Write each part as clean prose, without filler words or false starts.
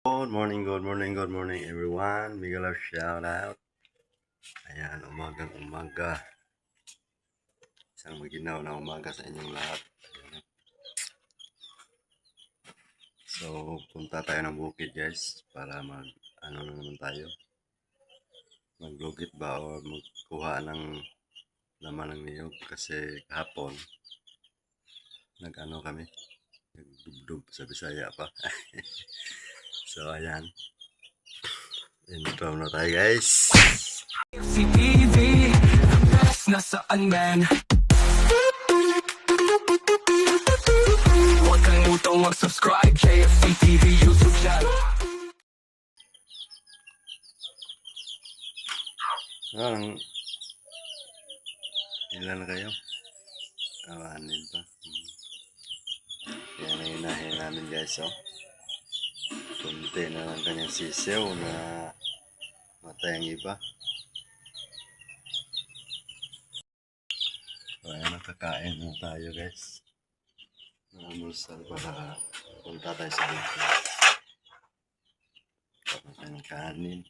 Good morning everyone. Big love shout out. Ayan, umagang umaga. Isang maginaw na umaga sa inyong lahat. Ayan. So, punta tayo ng bukid guys para ano na naman tayo. Maglugit ba o magkuha ng laman ng niyog kasi kahapon nag-ano kami. Nagdubdub sa Bisaya pa. So, ayan. Intro na tayo guys. CTV, the best nasaan man. Huwag kalimutan mag-subscribe, JFC TV YouTube channel. Ilan na kayo? Anin pa. Yan ang inahin namin guys, oh. Kunti na lang kanyang sisiw na matay ang iba. So, ayan, nakakain na tayo guys. Namusal para punta tayo sa bukid. Tapos ng kanin.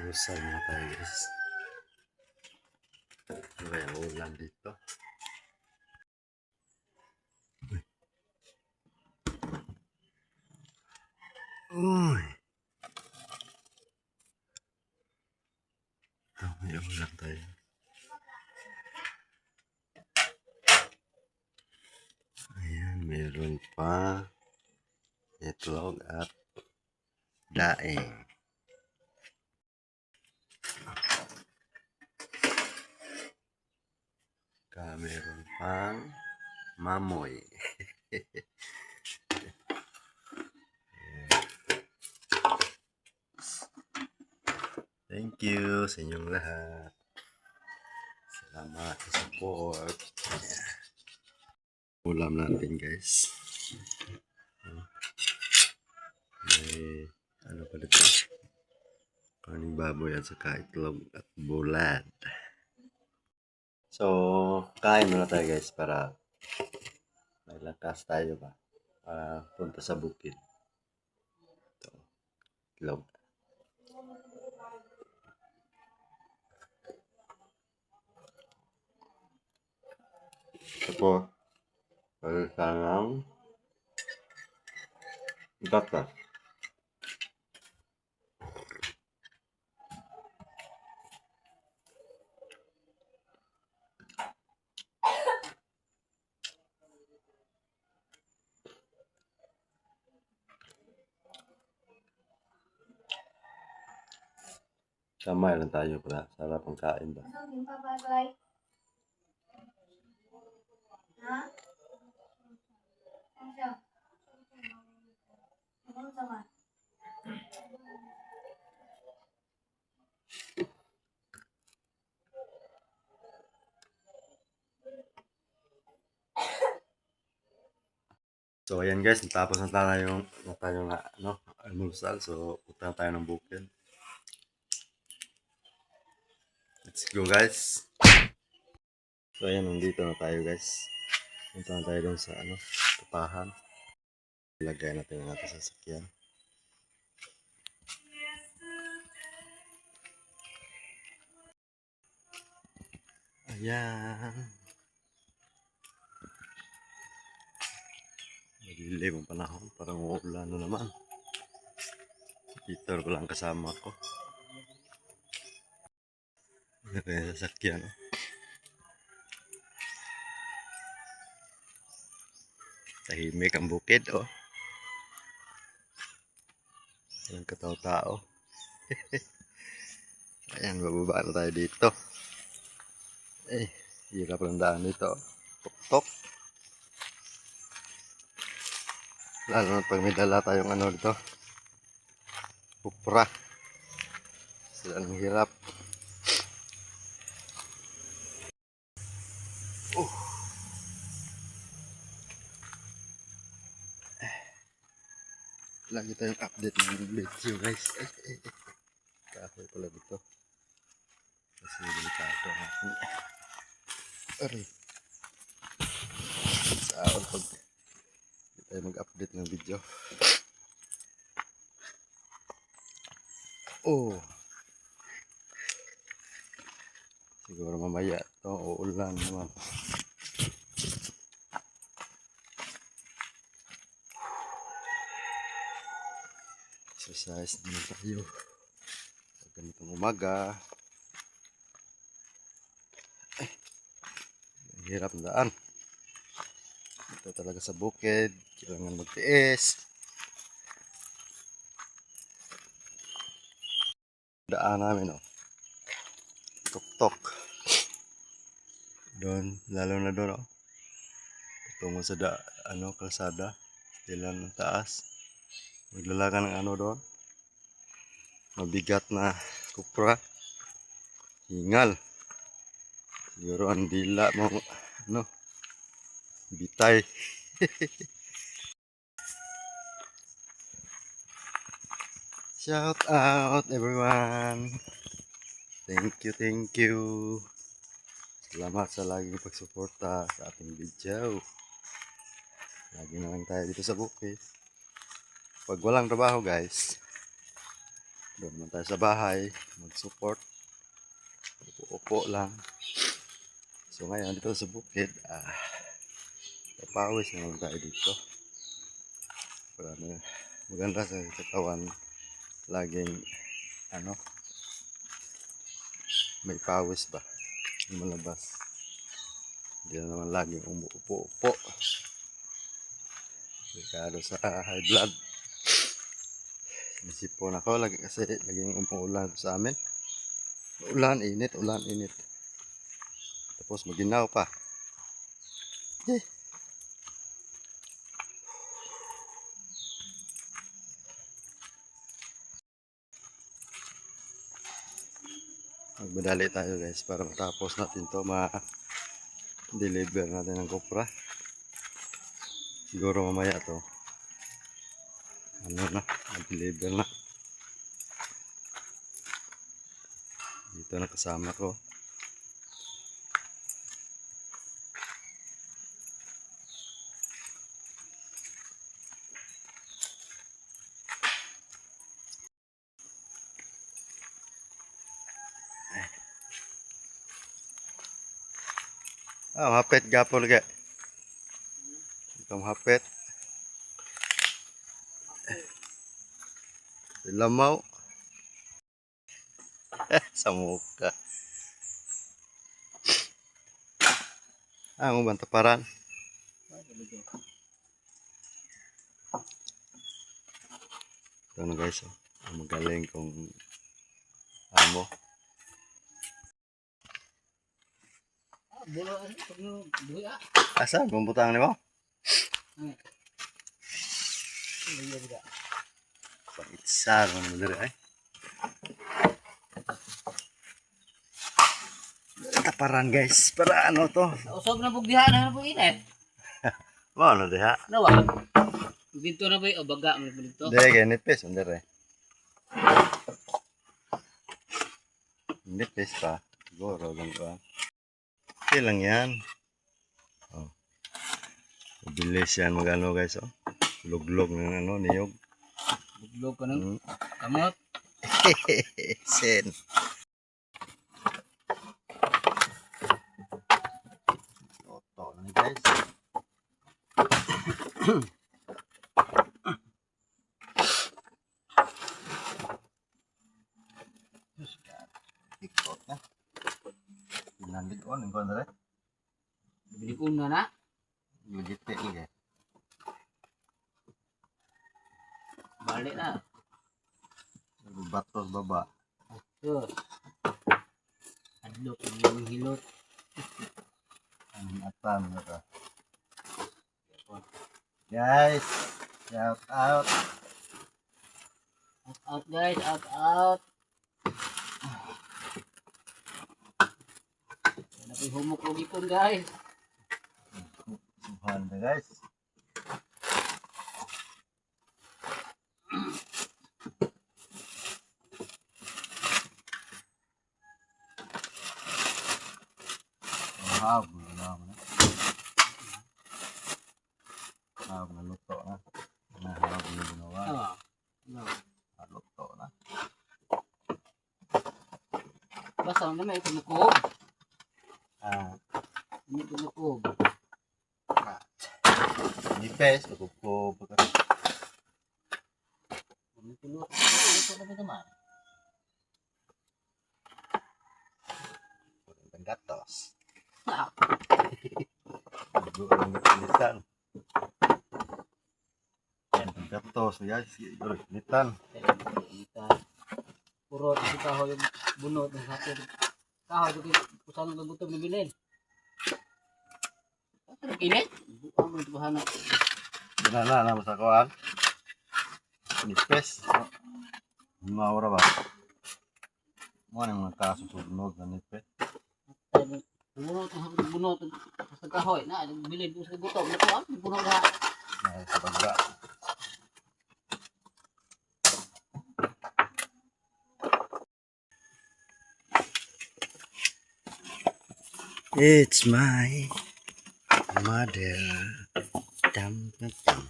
Musal na tayo guys. Ano kaya ulan dito? Uy! Ito, may ulan tayo. Ayan, meron pa itlog at daing. Meron pang mamoy. Thank you sa inyong lahat. Salamat sa support. Ulam natin guys. May ano pa dito? Kaning baboy at saka itlog at bulad. So, kain muna tayo guys para may lakas tayo ba para punta sa bukid. Ito, itlog. Ito po, sangang gatas. Kamay lang tayo para sarap ang kain ba. So ayan guys, natapos na tayo na ano, almusal. So punta tayo ng bukid. Let's go guys. So ayan, nandito na tayo guys. Punta na tayo dun sa ano, tupahan. Ilagay natin ang ating sasakyan. Ayan. Madilim ang panahon, parang uulan na naman. Peter ko lang kasama ko. Ilagay ang sasakyan. Tahimik ang bukid, oh. Walang katao-tao. Ayan, bababa na tayo dito. Eh, hirap lang daan dito. Tok-tok. Lalo na pag may dala tayong ano dito. Kupra. Sila ang hirap. Lagi tayong update ng video guys. Kahoy pala dito. Kasi delikado ang aking aray. Saan pag hindi tayo mag-update ng video. Oh. Siguro mamaya ito uulan naman. Exercise din tayo. Pag ganitong umaga. Ang hirap na daan. Ito talaga sa bukid. Kailangan magtiis. Daan namin oh. Tok-tok. Doon, lalo na doon oh. Tungo sa kalsada. Ilan ng taas. Maglalaga ng ano doon. Mabigat na kupra. Hingal. Siguro ang dila mo, bitay. Shout out everyone. Thank you. Salamat sa laging pagsuporta sa ating video. Lagi na lang tayo dito sa bukid. Pag walang trabaho guys, doon naman tayo sa bahay, mag-support. Upo lang. So ngayon dito sa bukid, papawis na lang tayo dito. Para maganda sa katawan. Laging may pawis ba? Malabas. Hindi na naman laging umuupo-upo. Delikado sa high blood. Nasipon ako lagi kasi laging umuulan sa amin. Ulan, init. Tapos maginaw pa. Magmadali tayo guys para matapos natin to, ma-deliver natin ng kopra. Siguro mamaya to ma-deliver na. Dito na kasama ko. Mahapit gapon lagi. Ito mahapit. Lamaw. Sa muka. Ang bantaparan. Ito na guys. Magaling kong amo. Asa? Bumbutang ni mo? Paitsar mo na diri ay. Taparan guys. Para ano to? Usog na bugdiha na po init. Mo na diha. Nawa. Dito na ba o baga mo dito? Dili kay nipis under eh. Nipis pa. Siguro lang ba. Okay lang yan. Oh. Mabilis yan magano guys oh. Luglog ng niyog. Buglog ka ng kamot. Sen. Toto lang guys. Ikot na. Pinanggit ko ng kontra. Bili ko na. Yudit lagi. Balik na. Batos baba. Sus. Hilot, ang hilot. Ang atam na to. Guys, shout out. Out out guys, out out. Napoy humok og ipon guys. Subuhan na guys. Habol na naman. Habol na luto na. Nahabol na ginawa. Ah. No. Luto na. Basta na may tumukob. May tumukob. Nipes, pagkupo. May tulot. Ito na naman. Ang gatos. Ah. Ang gatos. Ang gatos. Guys, litan. Puro si kahoy yung bunot ng hapon. Kahoy ito kusang ng gutom na bilin. Ang init? Buang mo ito bahana. Ginana na sa kuan. Nipes. Maura ba? Mo nang mga kasusunog na nipes. Bunot ng hapon bunot sa kahoy na bilin po sa gutom. Ito ang bunot na. Sa pagka. It's my mother. Dum, dum, dum.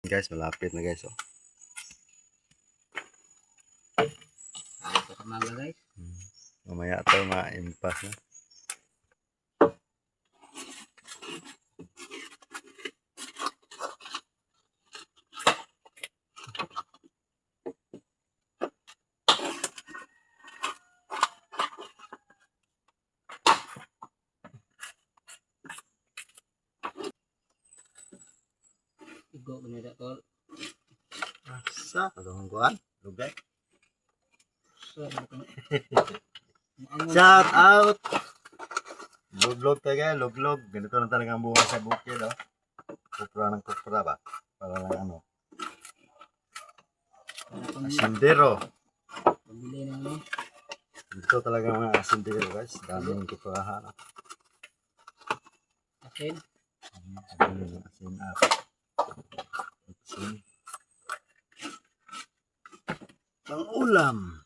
Guys, malapit na guys. Oh. Ito sa mga guys. Mamaya tayo ma-impas na. Igo kanila tol. Asa? Ang kuan? Lugay. So, Shout out! Log-log tayo guys, log-log. Ganito na talaga ang buhay sa bukid, oh. Kupra ng kupra ba? Para lang ano. Asindero. Pabili na ano. Dito talaga mga asindero guys. Daming kuprahan. Asin. Pabili ng asin up. Asin. Pang ulam.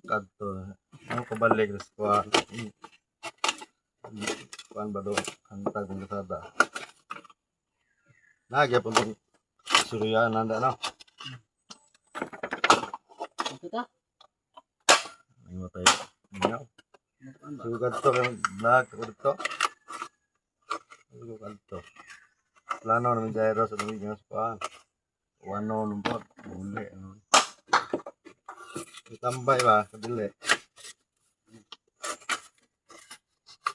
Kadto. Ano ko balik sa kuan? Kuan ba do? Hantag ng kasada. Nagya po ng surya nanda no. Ito ta. Ay mo tayo. Ano? Ano ba? Sugad to kay vlog ko dito. Sugad to. Plano naman gyro sa mga sa kuan. Wano numpot. Uli. Tambay ba sa dili.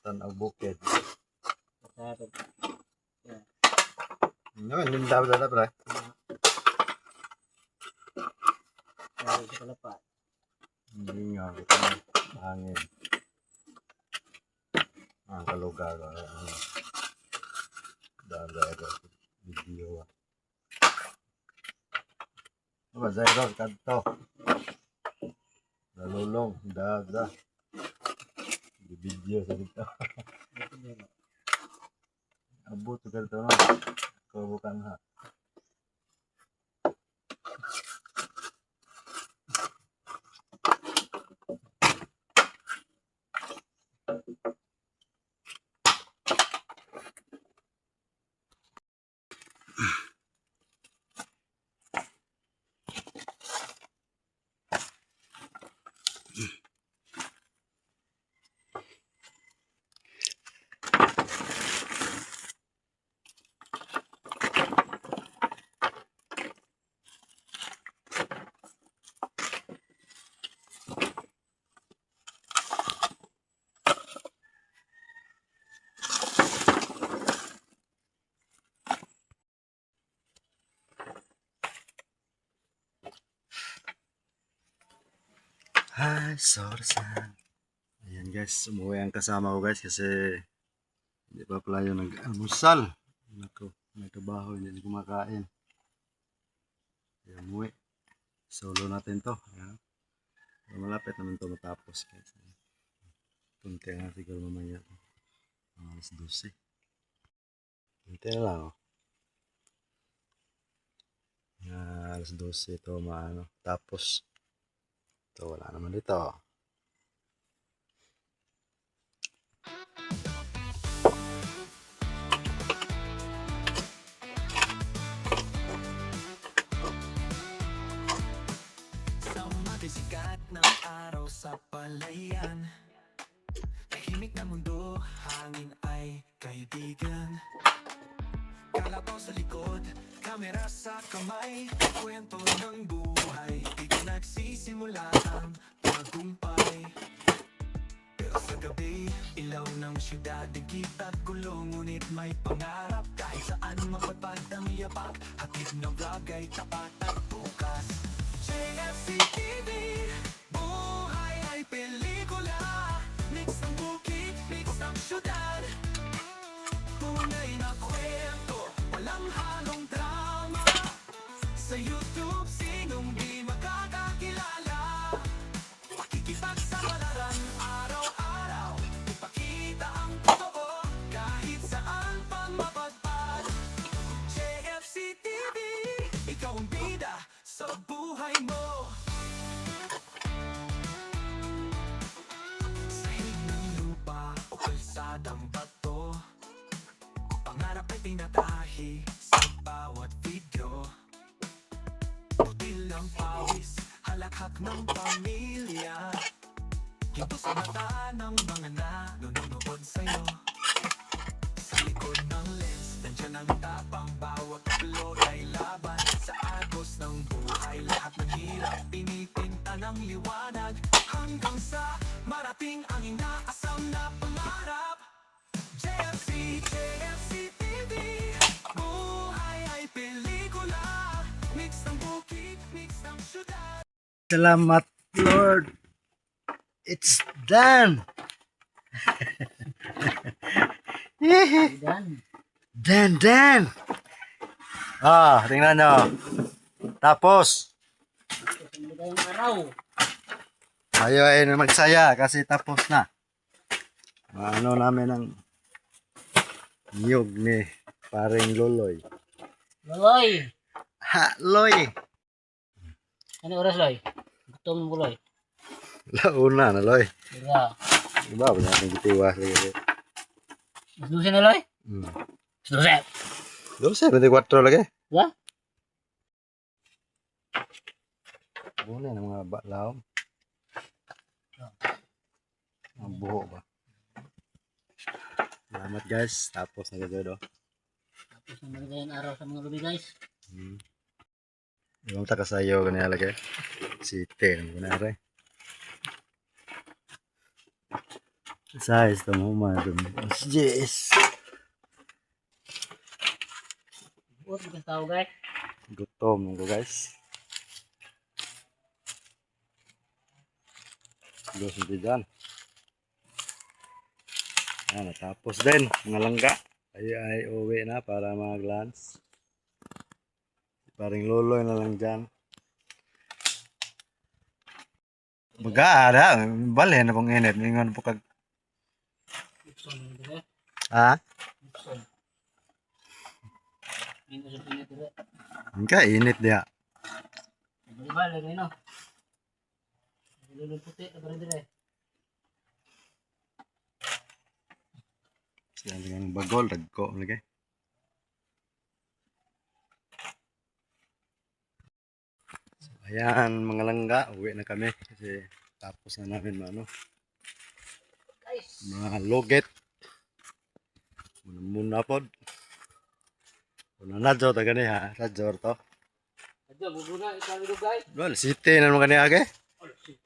Tanaw bukid. Sarap. Ngayon, lindaw na pre. Sarap sa kalapat. Hindi nga, ito na. Hangin. Ang kalugar. Daga. Video. Ano ba, Zairo? Kanto. Nalulong. Daga. Video sa dito. Abot ka dito, no? Ikaw bukan ha. Hi, Sorsan. Ayan guys, umuwi ang kasama ko guys kasi hindi pa pala yung nag-almusal. Nako, may trabaho, hindi kumakain. Ayan, umuwi. Solo natin to. Ayan. Malapit naman to matapos guys. Punti na siguro mamaya. Alas 12. Punti na lang oh. Alas 12 ito maano. Tapos, ito wala naman dito. Sa mabisikat ng araw sa palayan, tahimik na mundo, hangin ay kaibigan. Kalabaw sa likod, kamera sa kamay, kwento ng buhay, dito nagsisimula ang tagumpay. Pero sa gabi, ilaw ng syudad, digit at gulo, ngunit may pangarap. Kahit saan mapatpad ang yapak, hatid ng vlog ay tapat at bukas. JFC TV, buhay ay pelikula, mix ng bukid, mix ng syudad. Tunay na kwento, walang halong drama. Sa YouTube, sinong di makakakilala? Makikipag sa balaran araw-araw, ipakita ang totoo kahit saan pang mapadpad. JFC TV, ikaw ang bida sa buhay mo. Sa hiling ng lupa o kalsadang bato, pangarap ay tinatahi sa bawat video. Putil ang pawis, halakhak ng pamilya, ginto sa mata ng mga nanonood sa'yo. Sa likod ng lens, nandiyan ang tapang, bawat upload ay laban. Sa agos ng buhay, lahat ng hirap pinipinta ng liwanag, hanggang sa marating ang inaasam na pangarap. JFC, JFC TV, buhay ay pelikula, mix ng bukid, mix ng syudad. Salamat Lord. It's done. Dan. Dan. Tingnan nyo. Tapos, Sa maligayang araw. tayo ay magsaya kasi tapos na. Ano namin ang niyog ni paring Loloy. Loy. Ha, Loy. Ano oras, Loy? Gutom mo, Loy. Launa na, Loy. Diba? Diba, wala natin gitiwas lagi. Mas 12 na, Loy? Mas 12. 12, 24 lagi. Diba? Boleh na mga baklaw. Ang buho ba? Salamat guys. Tapos na gagawin oh. Tapos na maligayang araw sa mga lubi, guys. Ibang taka sayo kanina lagi. Si Ten kunwari. Size to mo madum. Yes. Buot, bukas tao, guys. Gutom ko guys. Dos hindi dyan. Natapos din mga langga. Tayo ay uwi na para mag-lunch. Paring Loloy na lang dyan. Baga, bali na pong init. Mingon po kag... Bukson, diba? Ha? Bukson. Hindi ko sa pinit, diba? Ka init dia. Diba, lagay, no? Lulong puti, diba, diba? Sila ng bagol, ragko lagi. So, ayan mga langga, uwi na kami kasi tapos na namin Guys! mga loget. Muna pod. Una na jo ta gani ha, radyo to. Adyo, bubuna, ikaw ito, guys. Well, city na mga age. Oh, shit.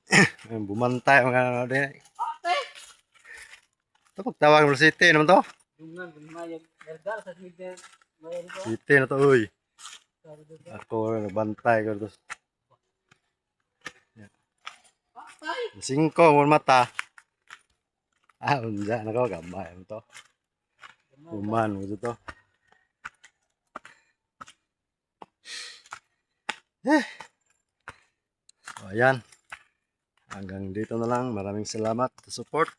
Bumantay mga ano din. Ate! Ito pagtawag mo city naman to. Dungan, bumayag. Gargar sa smigden. Mayroon ko. City na to uy. Sabi ko, Ako nagbantay ko to. Ay! Singko mo mata. Unsa na ko gamay mo to. Uman mo to. So, ayan. Hanggang dito na lang. Maraming salamat sa support.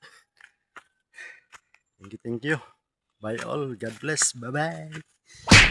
Thank you, thank you. Bye all. God bless. Bye-bye.